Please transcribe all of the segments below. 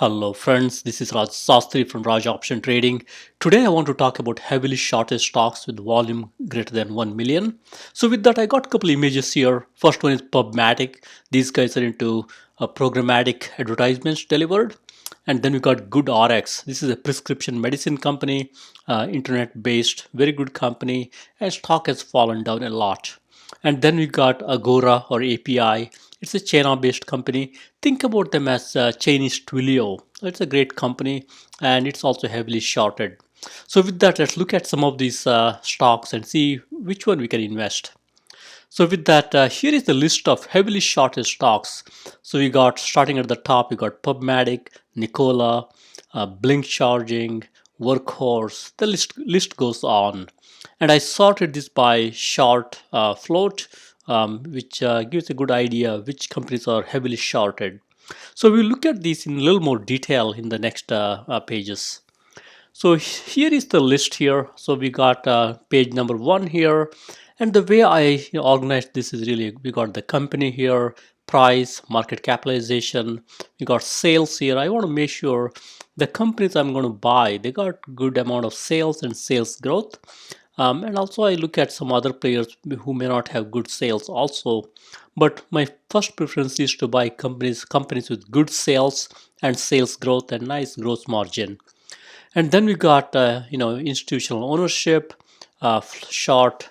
Hello friends, this is Raj Sastry from Raj Option Trading. Today I want to talk about heavily shorted stocks with volume greater than 1 million. So with that I got a couple images here. First one is PubMatic. These guys are into programmatic advertisements delivered. And then we got GoodRx. This is a prescription medicine company, internet based, very good company, and stock has fallen down a lot. And then we got Agora or API. It's a China-based company. Think about them as Chinese Twilio. It's a great company, and it's also heavily shorted. So with that, let's look at some of these stocks and see which one we can invest. So with that, here is the list of heavily shorted stocks. So we got, starting at the top, we got PubMatic, Nikola, Blink Charging, Workhorse. The list goes on. And I sorted this by short float, which gives a good idea which companies are heavily shorted. So we'll look at these in a little more detail in the next pages. So here is the list here. So we got page number 1 here. And the way I organized this is really, we got the company here, price, market capitalization, we got sales here. I want to make sure the companies I'm going to buy, they got good amount of sales and sales growth. And also I look at some other players who may not have good sales also. But my first preference is to buy companies with good sales and sales growth and nice gross margin. And then we got institutional ownership, short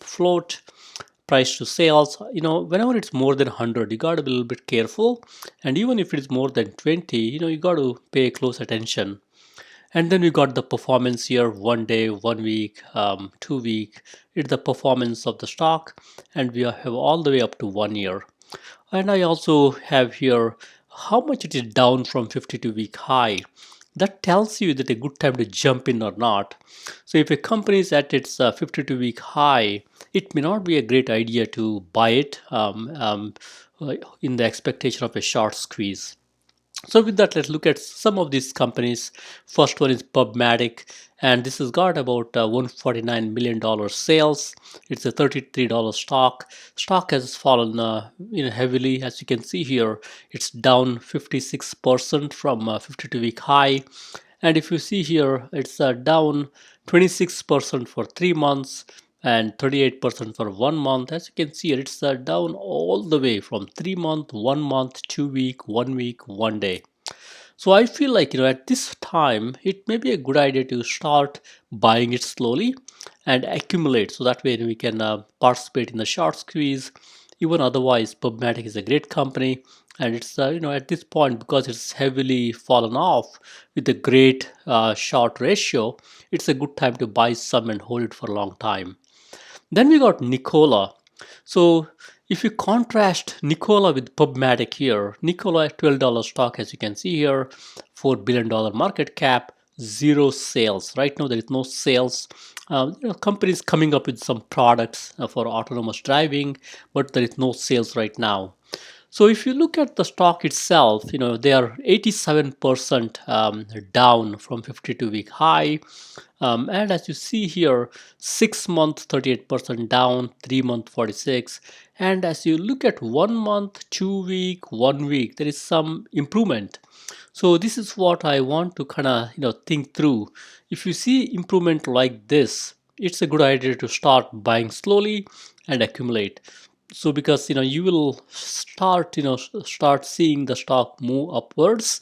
float, price to sales. Whenever it's more than 100, you got to be a little bit careful. And even if it's more than 20, you got to pay close attention. And then we got the performance here: 1 day, 1 week, 2 week. It's the performance of the stock, and we have all the way up to 1 year. And I also have here how much it is down from 52-week high. That tells you that a good time to jump in or not. So if a company is at its 52-week high, it may not be a great idea to buy it in the expectation of a short squeeze. So with that, let's look at some of these companies. First one is PubMatic, and this has got about $149 million sales. It's a $33 stock. Stock has fallen heavily, as you can see here. It's down 56% from 52-week high. And if you see here, it's down 26% for 3 months and 38% for 1 month. As you can see here, it's down all the way from 3 month, 1 month, 2 week, 1 week, 1 day. So I feel like at this time it may be a good idea to start buying it slowly and accumulate, so that way we can participate in the short squeeze. Even otherwise, PubMatic is a great company, and it's at this point, because it's heavily fallen off with a great short ratio, it's a good time to buy some and hold it for a long time. Then we got Nikola. So if you contrast Nikola with PubMatic here, Nikola at $12 stock, as you can see here, $4 billion market cap, zero sales. Right now there is no sales. Companies coming up with some products for autonomous driving, but there is no sales right now. So if you look at the stock itself, they are 87% down from 52-week high. And as you see here, 6 month 38% down, 3 month 46. And as you look at 1 month, 2 week, 1 week, there is some improvement. So this is what I want to kind of think through. If you see improvement like this, it's a good idea to start buying slowly and accumulate. So because you will start seeing the stock move upwards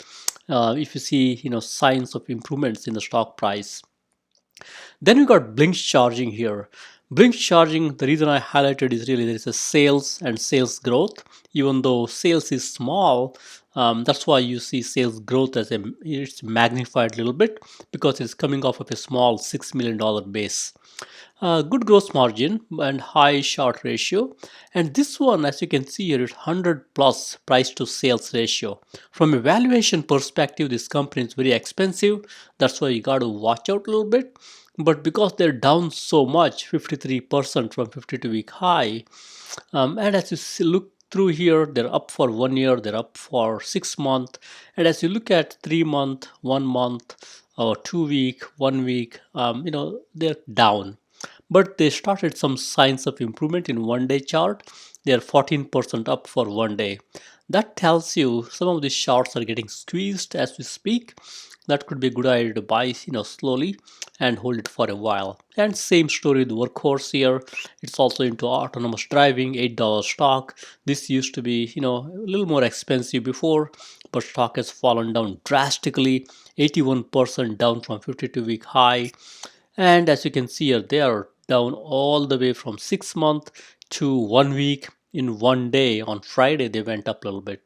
if you see signs of improvements in the stock price. Then we got Blink Charging here. Blink Charging, the reason I highlighted is really there is a sales and sales growth. Even though sales is small, that's why you see sales growth as it's magnified a little bit, because it's coming off of a small $6 million base. Good gross margin and high short ratio, and this one, as you can see here, is 100 plus price to sales ratio. From a valuation perspective, this company is very expensive. That's why you got to watch out a little bit. But because they're down so much, 53% from 52-week high, and as you look through here, they're up for 1 year, they're up for 6 months, and as you look at 3 month, 1 month, or 2 week, 1 week, they're down. But they started some signs of improvement in 1 day chart. They are 14% up for 1 day. That tells you some of these shorts are getting squeezed as we speak. That could be a good idea to buy, slowly and hold it for a while. And same story with Workhorse here. It's also into autonomous driving, $8 stock. This used to be, a little more expensive before, but stock has fallen down drastically, 81% down from 52-week high. And as you can see here, they are down all the way from 6 month to 1 week. In one day on Friday, they went up a little bit.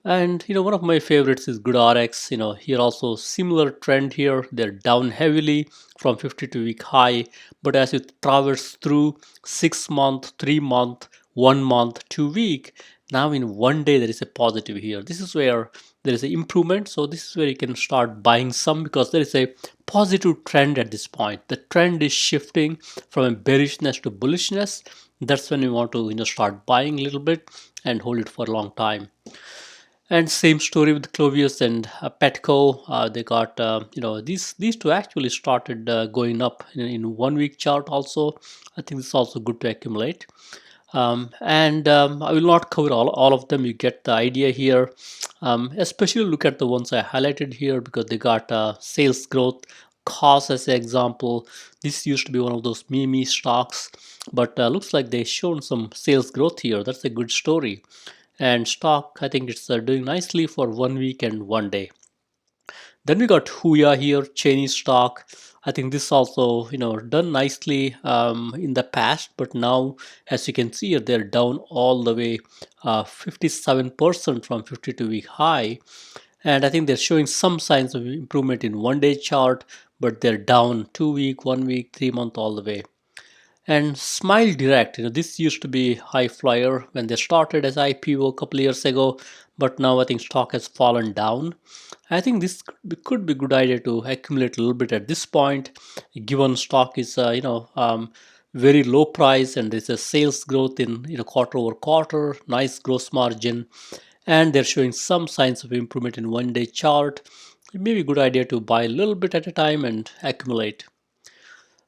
And one of my favorites is GoodRx. Here also similar trend here. They're down heavily from 52-week high, but as you traverse through 6 month, 3 month, 1 month, 2 week, now in one day there is a positive here. This is where there is an improvement. So this is where you can start buying some because there is a positive trend at this point. The trend is shifting from a bearishness to bullishness. That's when you want to start buying a little bit and hold it for a long time. And same story with Clovis and Petco. They got these two actually started going up in 1 week chart also. I think this is also good to accumulate. And I will not cover all of them. You get the idea here. Especially look at the ones I highlighted here because they got sales growth. KOSS as an example. This used to be one of those meme stocks, but looks like they've shown some sales growth here. That's a good story. And stock, I think it's doing nicely for 1 week and one day. Then we got Huya here, Cheney Stock. I think this also done nicely in the past, but now as you can see here, they're down all the way 57% from 52-week high. And I think they're showing some signs of improvement in one day chart, but they're down 2 week, 1 week, 3 month all the way. And SmileDirect, this used to be high flyer when they started as IPO a couple years ago, but now I think stock has fallen down. I think this could be a good idea to accumulate a little bit at this point, given stock is very low price and there's a sales growth in quarter over quarter, nice gross margin, and they're showing some signs of improvement in one day chart. It may be a good idea to buy a little bit at a time and accumulate.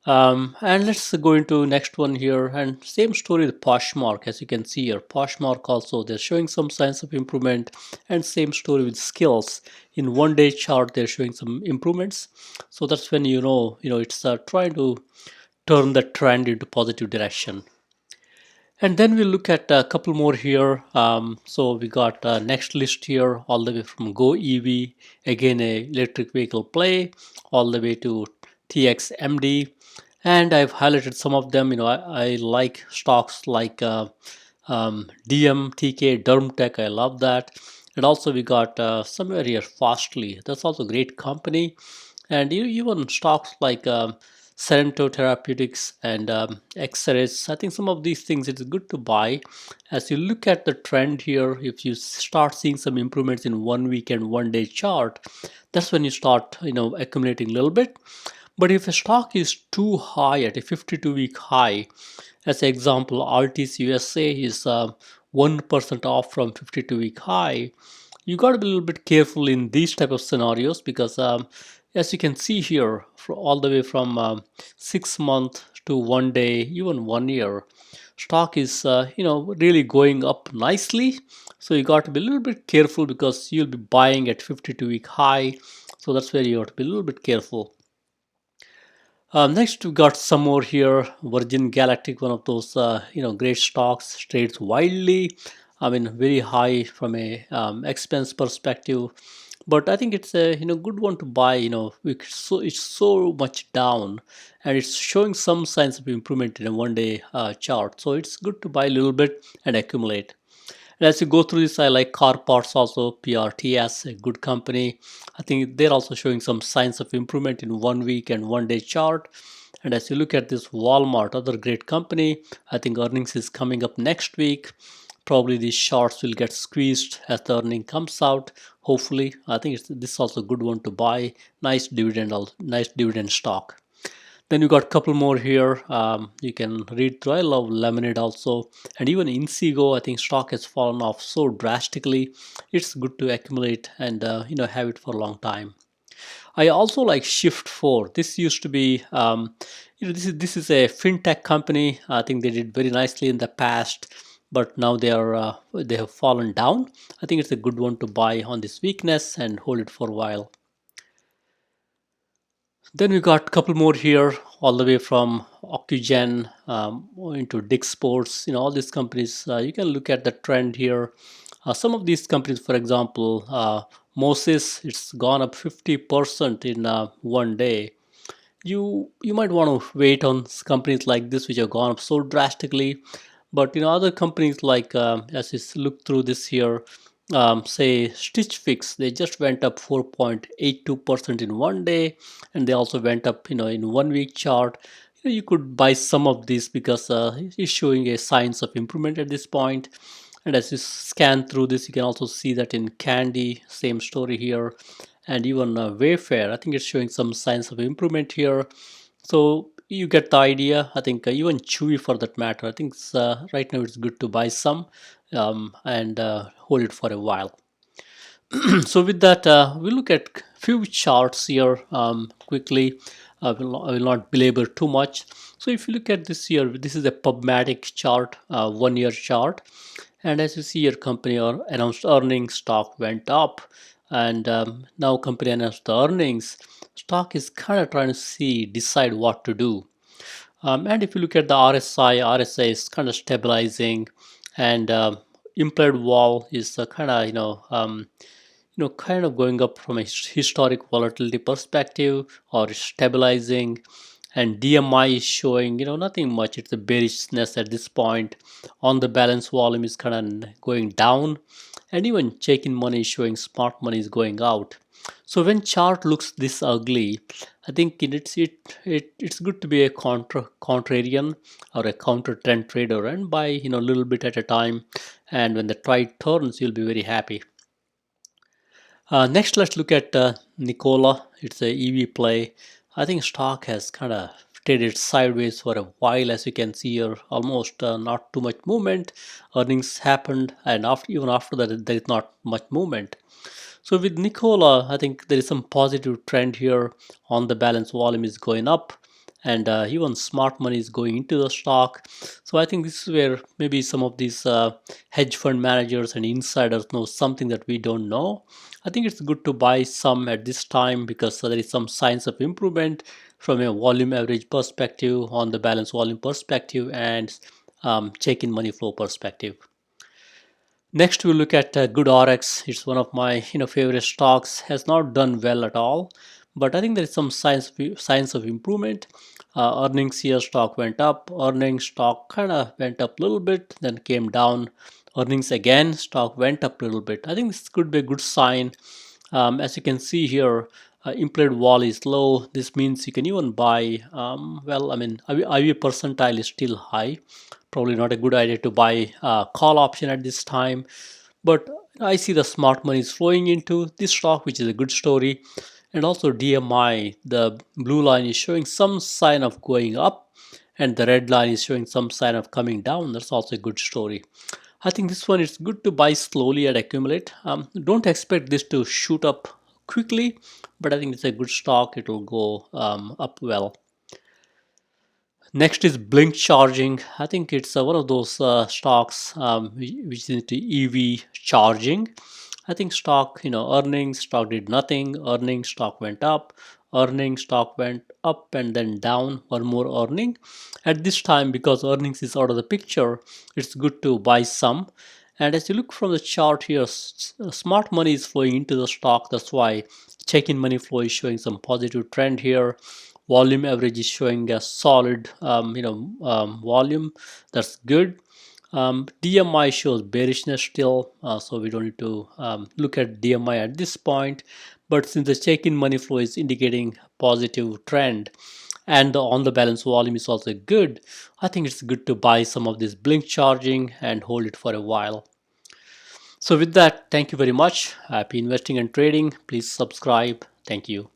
And let's go into next one here, and same story with Poshmark. As you can see here, Poshmark also they're showing some signs of improvement, and same story with Skillz. In one day chart they're showing some improvements, so that's when it's trying to turn the trend into positive direction. And then we look at a couple more here. So we got next list here all the way from Go EV, again a electric vehicle play, all the way to TXMD. And I've highlighted some of them. I like stocks like DMTK, Dermtech. I love that. And also we got somewhere here Fastly. That's also a great company. And even stocks like Serento Therapeutics and Xeris. I think some of these things it's good to buy. As you look at the trend here, if you start seeing some improvements in 1 week and one day chart, that's when you start accumulating a little bit. But if a stock is too high at a 52-week high, as an example, Altis USA is 1% off from 52-week high, you got to be a little bit careful in these type of scenarios because as you can see here, all the way from 6 month to one day, even 1 year, stock is really going up nicely. So you got to be a little bit careful because you'll be buying at 52-week high. So that's where you have to be a little bit careful. Next, we got some more here. Virgin Galactic, one of those great stocks, trades widely. I mean, very high from a expense perspective, but I think it's a good one to buy. It's so much down, and it's showing some signs of improvement in a one day chart. So it's good to buy a little bit and accumulate. And as you go through this, I like car parts also, PRTS, a good company. I think they're also showing some signs of improvement in 1 week and one day chart. And as you look at this Walmart, other great company, I think earnings is coming up next week. Probably these shorts will get squeezed as the earning comes out. Hopefully, I think this is also a good one to buy. Nice dividend stock. Then you got a couple more here. You can read through. I love Lemonade also, and even Inseego. I think stock has fallen off so drastically. It's good to accumulate and have it for a long time. I also like Shift4. This used to be this is a fintech company. I think they did very nicely in the past. but now they have fallen down. I think it's a good one to buy on this weakness and hold it for a while. Then we got a couple more here, all the way from Ocugen into Dick Sports. All these companies, you can look at the trend here. Some of these companies, for example, Moses, it's gone up 50% in one day. You might want to wait on companies like this which have gone up so drastically, but other companies like as you look through this here, say Stitch Fix, they just went up 4.82% in one day, and they also went up in 1 week chart. You could buy some of these because it's showing a signs of improvement at this point. And as you scan through this, you can also see that in Candy, same story here, and even Wayfair, I think it's showing some signs of improvement here. So you get the idea. I think even Chewy, for that matter, I think right now it's good to buy some and hold it for a while. So with that, we'll look at few charts here quickly. I will not belabor too much. So if you look at this here, this is a PubMatic chart, 1 year chart. And as you see your company announced earnings, stock went up, and now company announced the earnings, stock is kind of trying to decide what to do. And if you look at the RSI is kind of stabilizing, and implied wall is kind of kind of going up from a historic volatility perspective or stabilizing, and DMI is showing nothing much. It's a bearishness at this point. On the balance, volume is kind of going down, and even check-in money is showing smart money is going out. So when chart looks this ugly, I think it's good to be a contrarian or a counter trend trader and buy a little bit at a time, and when the tide turns, you'll be very happy. Next, let's look at Nikola. It's a EV play. I think stock has kind of traded sideways for a while, as you can see here. Almost not too much movement. Earnings happened, and even after that, there is not much movement. So with Nikola, I think there is some positive trend here. On the balance, volume is going up, and even smart money is going into the stock. So I think this is where maybe some of these hedge fund managers and insiders know something that we don't know. I think it's good to buy some at this time because there is some signs of improvement from a volume average perspective, on the balance volume perspective, and check-in money flow perspective. Next, we'll look at GoodRx. It's one of my favorite stocks. Has not done well at all, but I think there is some signs of improvement. Earnings here, stock went up. Earnings, stock kind of went up a little bit, then came down. Earnings again, stock went up a little bit. I think this could be a good sign. As you can see here, implied wall is low. This means you can even buy. Well, I mean, IV percentile is still high. Probably not a good idea to buy a call option at this time, but I see the smart money is flowing into this stock, which is a good story. And also DMI, the blue line is showing some sign of going up, and the red line is showing some sign of coming down. That's also a good story. I think this one is good to buy slowly and accumulate. Don't expect this to shoot up quickly, but I think it's a good stock. It will go up well. Next is Blink Charging. I think it's one of those stocks which is into EV charging. I think stock, earnings, stock did nothing. Earnings, stock went up. Earnings, stock went up and then down. One more earning. At this time, because earnings is out of the picture, it's good to buy some. And as you look from the chart here, smart money is flowing into the stock. That's why check-in money flow is showing some positive trend here. Volume average is showing a solid volume. That's good. DMI shows bearishness still, so we don't need to look at DMI at this point. But since the check-in money flow is indicating positive trend, and the on the balance volume is also good, I think it's good to buy some of this Blink Charging and hold it for a while. So with that, thank you very much. Happy investing and trading. Please subscribe. Thank you.